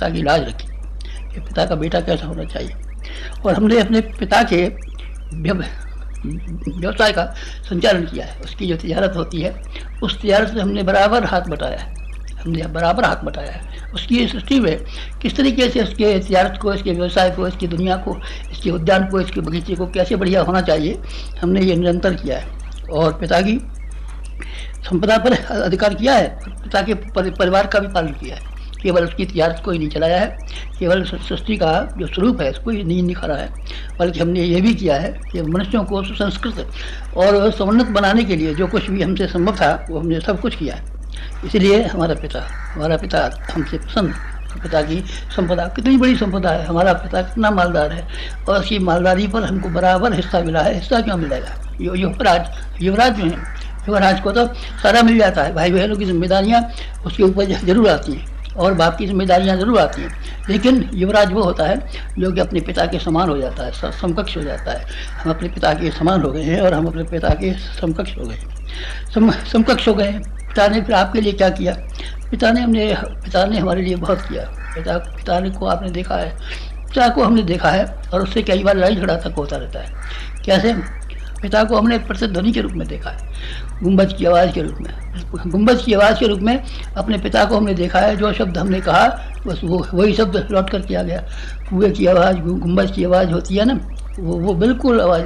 पिता की लाज रखी कि पिता का बेटा कैसा होना चाहिए। और हमने अपने पिता के व्यवसाय का संचालन किया है। उसकी जो तिजारत होती है, उस तिजारत से हमने बराबर हाथ बटाया है, हमने बराबर हाथ बटाया है। उसकी सृष्टि में किस तरीके से उसके तिजारत को, इसके व्यवसाय को, इसकी दुनिया को, इसके उद्यान को, इसके बगीचे को कैसे बढ़िया होना चाहिए, हमने ये निरंतर किया है। और पिता की संपदा पर अधिकार किया है, पिता के परिवार का भी पालन किया है। केवल उसकी तिजारत को ही नहीं चलाया है, केवल सृष्टि का जो स्वरूप है उसको ही नहीं निखारा है, बल्कि हमने ये भी किया है कि मनुष्यों को सुसंस्कृत और समुन्नत बनाने के लिए जो कुछ भी हमसे संभव था वो हमने सब कुछ किया है। इसलिए हमारा पिता हमसे प्रसन्न। पिता की संपदा कितनी बड़ी संपदा है, हमारा पिता कितना मालदार है, और उसकी मालदारी पर हमको बराबर हिस्सा मिला है। हिस्सा क्यों मिलेगा? युवराज जो है, युवराज को तो सारा मिल जाता है। भाई बहनों की जिम्मेदारियाँ उसके ऊपर जरूर आती हैं और बाप की जिम्मेदारियाँ जरूर आती हैं, लेकिन युवराज वो होता है जो कि अपने पिता के समान हो जाता है, समकक्ष हो जाता है। हम अपने पिता के समान हो गए हैं और हम अपने पिता के समकक्ष हो गए, समकक्ष हो गए हैं। पिता ने फिर आपके लिए क्या किया? पिता ने हमारे लिए बहुत किया। पिता ने को आपने देखा है, पिता को हमने देखा है, और उससे कई बार लड़ाई झगड़ा तक होता रहता है। कैसे? पिता को हमने प्रतिध्वनि के रूप में देखा है, गुंबज की आवाज़ के रूप में। गुंबज की आवाज़ के रूप में अपने पिता को हमने देखा है। जो शब्द हमने कहा बस वही शब्द लौट कर किया गया। कुएं की आवाज़, गुंबज की आवाज़ होती है ना, वो बिल्कुल आवाज़